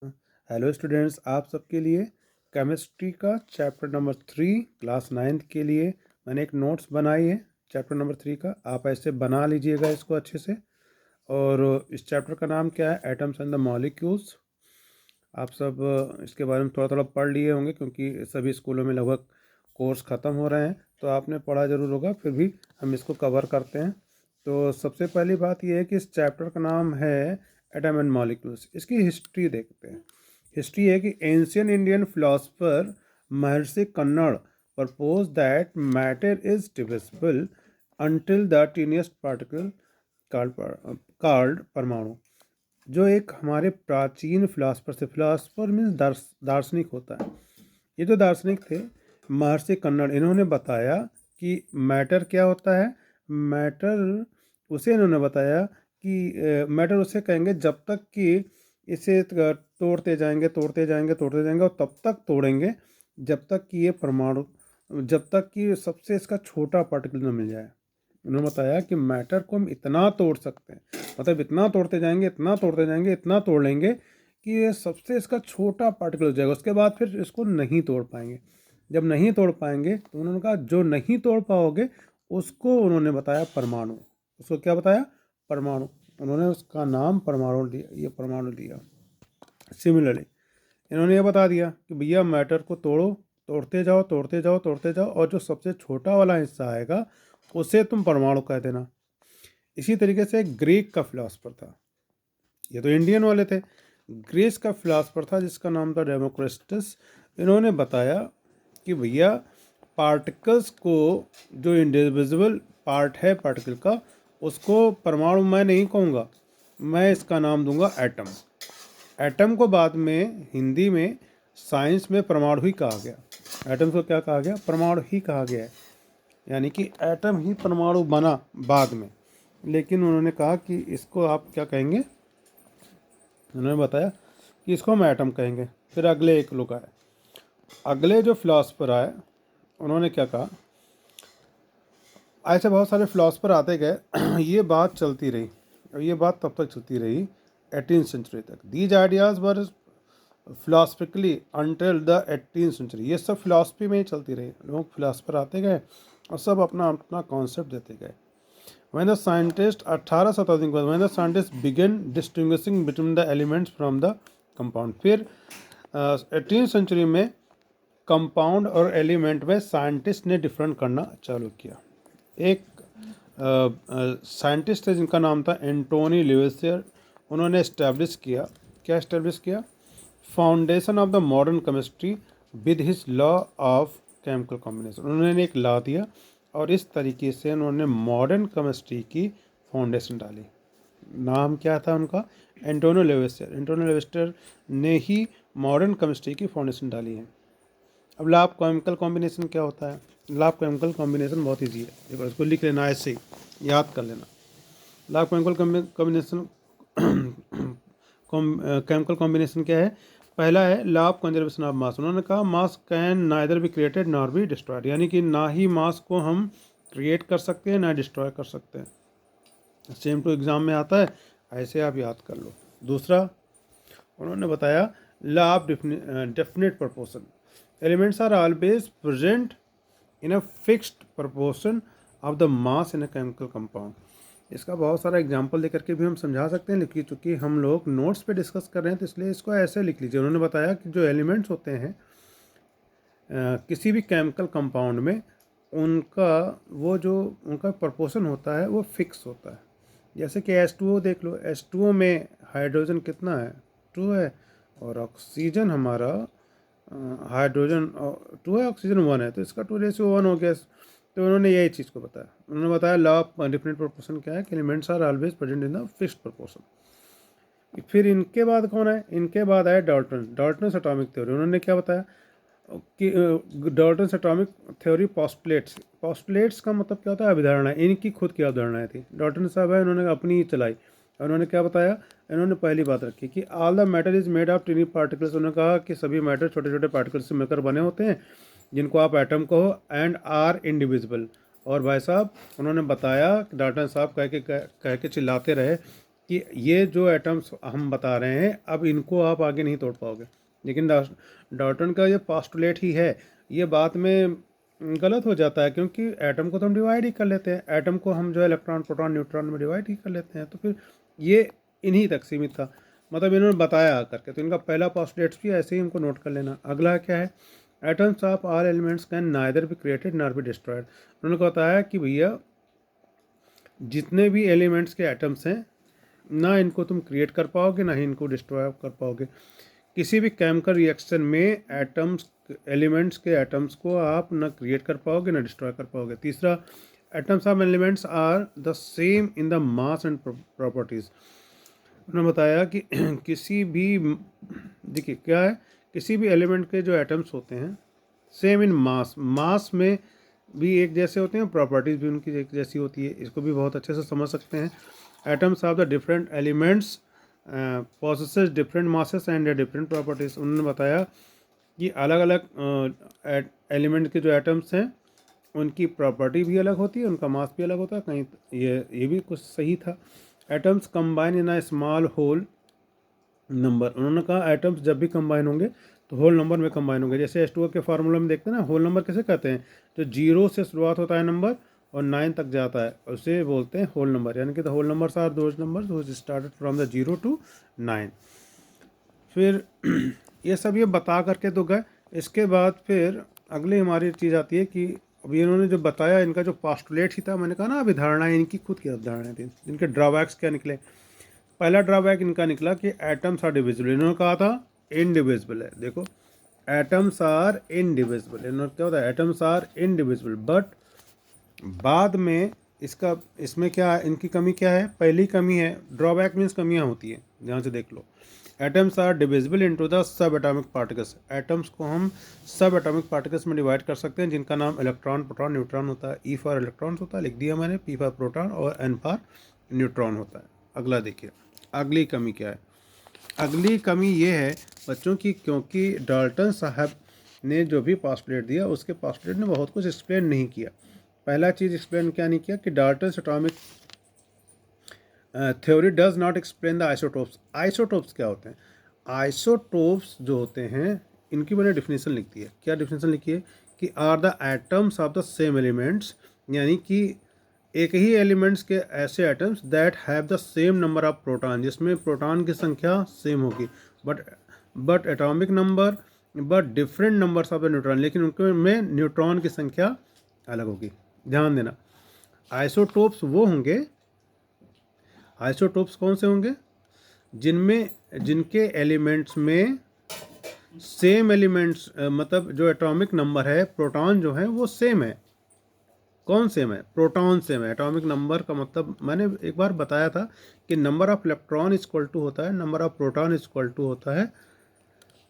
Hello students, आप सबके लिए केमिस्ट्री का चैप्टर नंबर 3 क्लास 9th के लिए मैंने एक नोट्स बनाई है। चैप्टर नंबर 3 का आप ऐसे बना लीजिएगा इसको अच्छे से। और इस चैप्टर का नाम क्या है? Atoms and the molecules. आप सब इसके बारे में थोड़ा थोड़ा पढ़ लिए होंगे क्योंकि सभी स्कूलों में लगभग कोर्स ख़त्म हो रहे हैं, तो आपने पढ़ा ज़रूर होगा, फिर भी हम इसको कवर करते हैं। तो सबसे पहली बात यह है कि इस चैप्टर का नाम है एटम एंड मॉलिक्यूल्स। इसकी हिस्ट्री देखते हैं। हिस्ट्री है कि ancient Indian philosopher Maharshi Kanad propose that matter is divisible until the tiniest particle called paramanu. जो एक हमारे प्राचीन फिलासफर से, फिलासफर मीन्स दार्शनिक होता है। ये जो दार्शनिक थे महर्षि कन्नड़, इन्होंने बताया कि मैटर क्या होता है। मैटर उसे इन्होंने बताया कि मैटर उसे कहेंगे जब तक कि इसे तोड़ते जाएंगे तोड़ते जाएंगे तोड़ते जाएंगे और तब तक तोड़ेंगे जब तक कि ये परमाणु, जब तक कि सबसे इसका छोटा पार्टिकल न मिल जाए। उन्होंने बताया कि मैटर को हम इतना तोड़ सकते हैं, मतलब इतना तोड़ते जाएंगे इतना तोड़ते जाएंगे इतना तोड़ लेंगे कि ये सबसे इसका छोटा पार्टिकल हो जाएगा। उसके बाद फिर इसको नहीं तोड़ पाएंगे। जब नहीं तोड़ पाएंगे तो उन्होंने कहा जो नहीं तोड़ पाओगे उसको उन्होंने बताया परमाणु। उसको क्या बताया? परमाणु। उन्होंने उसका नाम परमाणु दिया, ये परमाणु दिया। सिमिलरली इन्होंने ये बता दिया कि भैया मैटर को तोड़ो, तोड़ते जाओ तोड़ते जाओ तोड़ते जाओ, और जो सबसे छोटा वाला हिस्सा आएगा उसे तुम परमाणु कह देना। इसी तरीके से ग्रीक का फिलासफर था, ये तो इंडियन वाले थे। ग्रीस का फिलासफर था जिसका नाम था डेमोक्रिटस। इन्होंने बताया कि भैया पार्टिकल्स को, जो इंडिविजुअल पार्ट है पार्टिकल का, उसको परमाणु मैं नहीं कहूँगा, मैं इसका नाम दूंगा एटम। एटम को बाद में हिंदी में साइंस में परमाणु ही कहा गया। एटम को क्या कहा गया? परमाणु ही कहा गया है। यानी कि एटम ही परमाणु बना बाद में, लेकिन उन्होंने कहा कि इसको आप क्या कहेंगे? उन्होंने बताया कि इसको हम एटम कहेंगे। फिर अगले एक लोग आए, अगले जो फिलासफर आए, उन्होंने क्या कहा? ऐसे बहुत सारे फिलासफर आते गए ये बात चलती रही, और ये बात तब तक चलती रही 18th सेंचुरी तक। These ideas were philosophically until the 18th century. ये सब फिलासफी में ही चलती रही। लोग फिलासफर आते गए और सब अपना अपना कॉन्सेप्ट देते गए। When the scientist 18 शताब्दी के बाद, when the scientists began distinguishing between the elements from the compound, फिर 18th सेंचुरी में कंपाउंड और एलिमेंट में साइंटिस्ट ने डिफरेंट करना चालू किया। एक साइंटिस्ट है जिनका नाम था एंटोनी लेवेसियर। उन्होंने इस्टेब्लिश किया, क्या इस्टेब्लिश किया? Foundation of the modern chemistry with his law of chemical combination. उन्होंने एक लॉ दिया और इस तरीके से उन्होंने मॉडर्न केमिस्ट्री की फाउंडेशन डाली। नाम क्या था उनका? एंटोनियो लेवेसियर। एंटोनियो लेवेसियर ने ही मॉडर्न केमिस्ट्री की फाउंडेशन डाली है। अब लॉ ऑफ केमिकल कॉम्बिनेशन क्या होता है? लॉ ऑफ केमिकल कॉम्बिनेशन बहुत ईजी है, एक बार इसको लिख लेना, ऐसे ही याद कर लेना। Law of chemical combination chemical combination क्या है? पहला है law of conservation of mass. उन्होंने कहा मास can neither be created nor be destroyed, यानी कि ना ही मास को हम क्रिएट कर सकते हैं ना डिस्ट्रॉय कर सकते हैं। सेम टू एग्जाम में आता है, ऐसे आप याद कर लो। दूसरा उन्होंने बताया law of definite proportion. Elements are always present in a fixed proportion of the mass in a chemical compound. इसका बहुत सारा एग्जाम्पल देकर के भी हम समझा सकते हैं, लेकिन चूँकि हम लोग नोट्स पे डिस्कस कर रहे हैं तो इसलिए इसको ऐसे लिख लीजिए। उन्होंने बताया कि जो एलिमेंट्स होते हैं किसी भी केमिकल कंपाउंड में, उनका वो जो उनका प्रोपोर्शन होता है वो फिक्स होता है। जैसे कि H2O देख लो, H2O में हाइड्रोजन कितना है? 2 है, और ऑक्सीजन हमारा हाइड्रोजन 2 है, ऑक्सीजन 1 है, तो इसका 2:1 हो गया। तो उन्होंने यही चीज़ को बताया। उन्होंने बताया लॉ ऑफ डेफिनेट प्रोपोर्शन क्या है कि elements are always present in the fixed proportion. फिर इनके बाद कौन है? इनके बाद आया डाल्टन। Dalton atomic theory. उन्होंने क्या बताया कि डाल्टन एटॉमिक थ्योरी पॉस्टुलेट्स का मतलब क्या होता है? अवधारणा। इनकी खुद की अवधारणाएं थी। डाल्टन साहब है, उन्होंने अपनी ही चलाई। उन्होंने क्या बताया? इन्होंने पहली बात रखी कि all the matter is made of टिनी particles. उन्होंने कहा कि सभी मैटर छोटे छोटे पार्टिकल्स से मिलकर बने होते हैं जिनको आप एटम कहो, एंड आर इंडिविजिबल। और भाई साहब उन्होंने बताया, डाल्टन साहब कह के चिल्लाते रहे कि ये जो एटम्स हम बता रहे हैं अब इनको आप आगे नहीं तोड़ पाओगे। लेकिन डाल्टन का ये पास्टुलेट ही है, ये बात में गलत हो जाता है, क्योंकि एटम को तो हम डिवाइड ही कर लेते हैं, एटम को हम जो है इलेक्ट्रॉन प्रोटॉन न्यूट्रॉन में डिवाइड ही कर लेते हैं, तो फिर ये इन्हीं तक सीमित था, मतलब इन्होंने बताया करके। तो इनका पहला पास्टुलेट्स भी ऐसे ही इनको नोट कर लेना। अगला क्या है, atoms of all elements can neither be created nor be destroyed. उन्होंने बताया कि भैया जितने भी एलिमेंट्स के एटम्स हैं ना इनको तुम क्रिएट कर पाओगे ना ही इनको डिस्ट्रॉय कर पाओगे। किसी भी केमिकल रिएक्शन में एटम्स एलिमेंट्स के एटम्स को आप ना क्रिएट कर पाओगे ना डिस्ट्रॉय कर पाओगे। तीसरा, atoms of elements are the same in the mass and properties. उन्होंने बताया कि किसी भी, देखिए क्या है, किसी भी एलिमेंट के जो एटम्स होते हैं सेम इन मास, मास में भी एक जैसे होते हैं, प्रॉपर्टीज़ भी उनकी एक जैसी होती है। इसको भी बहुत अच्छे से समझ सकते हैं। Atoms of the different elements possesses different masses and different properties. उन्होंने बताया कि अलग अलग एलिमेंट के जो एटम्स हैं उनकी प्रॉपर्टी भी अलग होती है, उनका मास भी अलग होता है। कहीं ये भी कुछ सही था। Atoms combine in a small whole number. उन्होंने कहा एटम्स जब भी कंबाइन होंगे तो होल नंबर में कंबाइन होंगे। जैसे H2O के फार्मूला में देखते हैं ना, होल नंबर कैसे कहते हैं, जो 0 से शुरुआत होता है नंबर और 9 तक जाता है उसे बोलते हैं होल नंबर, यानी कि the whole numbers are those numbers which started from the 0 to 9। फिर ये सब ये बता करके तो गए। इसके बाद फिर अगली हमारी चीज़ आती है कि अभी इन्होंने जो बताया, इनका जो पास्टुलेट ही था, मैंने कहा ना अभी धारणाएं इनकी खुद की अवधारणाएं थी, इनके ड्रॉबैक्स क्या निकले। पहला ड्रॉबैक इनका निकला कि एटम्स आर डिविजिबल। इन्होंने कहा था इनडिविजिबल है। देखो, एटम्स आर इनडिविजिबल, इन्होंने क्या होता है, एटम्स आर इनडिविजिबल। बट बाद में इसमें क्या है, इनकी कमी क्या है, पहली कमी है, ड्रॉबैक मीन्स कमियां होती है, ध्यान से देख लो। Atoms are divisible into the sub atomic particles. Atoms को हम सब एटॉमिक पार्टिकल्स में डिवाइड कर सकते हैं, जिनका नाम इलेक्ट्रॉन प्रोटॉन न्यूट्रॉन होता है। ई फॉर इलेक्ट्रॉन्स होता है, लिख दिया मैंने, पी फॉर प्रोटॉन और एन फॉर न्यूट्रॉन होता है। अगला देखिए, अगली कमी क्या है। अगली कमी ये है बच्चों की, क्योंकि डाल्टन साहब ने जो भी पास्टुलेट दिया उसके पास्टुलेट ने बहुत कुछ एक्सप्लेन नहीं किया। पहला चीज़ एक्सप्लेन क्या नहीं किया कि Dalton atomic theory does not explain the isotopes. Isotopes क्या होते हैं, आइसोटोप्स जो होते हैं इनकी मैंने डिफिनीसन लिख दी है। क्या डिफिनीसन लिखी है कि are the atoms of the same elements, यानी कि एक ही एलिमेंट्स के ऐसे atoms that have the same number of proton, जिसमें प्रोटॉन की संख्या सेम होगी, but atomic number, but different numbers of the neutron, लेकिन उनके में न्यूट्रॉन की संख्या अलग होगी। ध्यान देना, आइसोटोप्स वो होंगे, आइसोटोप्स कौन से होंगे, जिनके एलिमेंट्स में सेम एलिमेंट्स, मतलब जो एटॉमिक नंबर है, प्रोटॉन जो है वो सेम है। कौन सेम है, प्रोटॉन सेम है। एटॉमिक नंबर का मतलब मैंने एक बार बताया था कि number of electron equal to होता है number of proton equal to होता है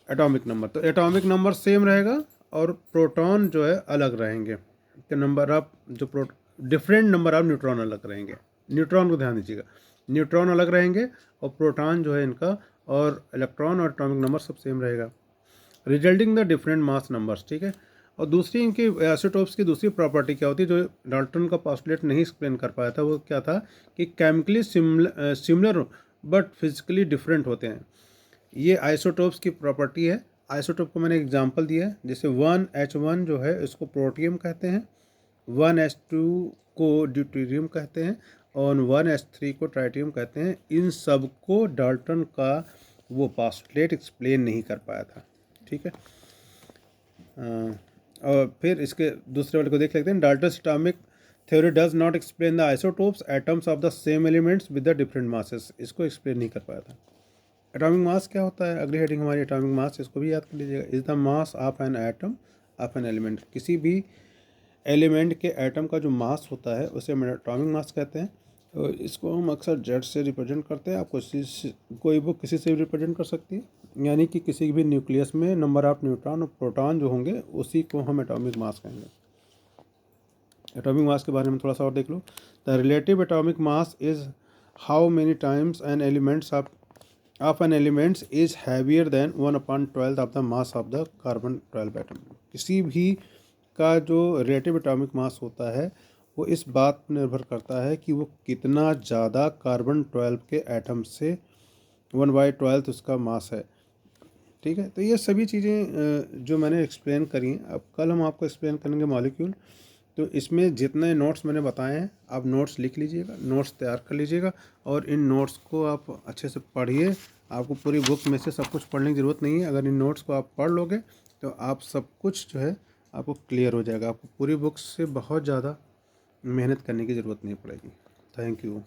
एटॉमिक नंबर। तो एटॉमिक नंबर सेम रहेगा और प्रोटॉन जो है अलग रहेंगे, तो नंबर ऑफ जो डिफरेंट नंबर ऑफ न्यूट्रॉन अलग रहेंगे। न्यूट्रॉन को ध्यान दीजिएगा, न्यूट्रॉन अलग रहेंगे और प्रोटॉन जो है इनका और इलेक्ट्रॉन और एटॉमिक नंबर सब सेम रहेगा, resulting the different mass numbers. ठीक है। और दूसरी इनकी आइसोटोप्स की दूसरी प्रॉपर्टी क्या होती है, जो डाल्टन का पास्टुलेट नहीं एक्सप्लेन कर पाया था, वो क्या था कि chemically similar but physically different होते हैं। ये आइसोटोप्स की प्रॉपर्टी है। आइसोटोप को मैंने एग्जांपल दिया है, जैसे 1H1 जो है इसको प्रोटियम कहते हैं, 1H2 को ड्यूटेरियम कहते हैं और 1H3 को ट्राइटियम कहते हैं। इन सब को डाल्टन का वो पास्टुलेट एक्सप्लेन नहीं कर पाया था। ठीक है। और फिर इसके दूसरे वाले को देख लेते हैं। Dalton's atomic theory does not explain the isotopes atoms of the same elements with the different masses. इसको एक्सप्लेन नहीं कर पाया था। एटॉमिक मास क्या होता है, अगली हेडिंग हमारी एटॉमिक मास, इसको भी याद कर लीजिएगा। Is the mass of an atom of an element. किसी भी एलिमेंट के एटम का जो मास होता है उसे हम एटॉमिक मास कहते हैं। तो इसको हम अक्सर जेड से रिप्रेजेंट करते हैं। आपको कोई बुक किसी से भी रिप्रेजेंट कर सकती है, यानी कि किसी भी न्यूक्लियस में नंबर ऑफ न्यूट्रॉन और प्रोटॉन जो होंगे उसी को हम एटॉमिक मास कहेंगे। एटॉमिक मास के बारे में थोड़ा सा और देख लो। The relative atomic mass is how many times an elements of an elements is heavier than 1/12 of the mass of the carbon 12 atom. किसी भी का जो रिलेटिव एटॉमिक मास होता है वो इस बात पर निर्भर करता है कि वो कितना ज़्यादा कार्बन 12 के एटम से 1/12 उसका मास है। ठीक है, तो ये सभी चीज़ें जो मैंने एक्सप्लेन करी, अब कल हम आपको एक्सप्लेन करेंगे मॉलिक्यूल। तो इसमें जितने नोट्स मैंने बताए हैं आप नोट्स लिख लीजिएगा, नोट्स तैयार कर लीजिएगा और इन नोट्स को आप अच्छे से पढ़िए। आपको पूरी बुक में से सब कुछ पढ़ने की ज़रूरत नहीं है। अगर इन नोट्स को आप पढ़ लोगे तो आप सब कुछ जो है आपको क्लियर हो जाएगा। आपको पूरी बुक से बहुत ज़्यादा मेहनत करने की ज़रूरत नहीं पड़ेगी। Thank you.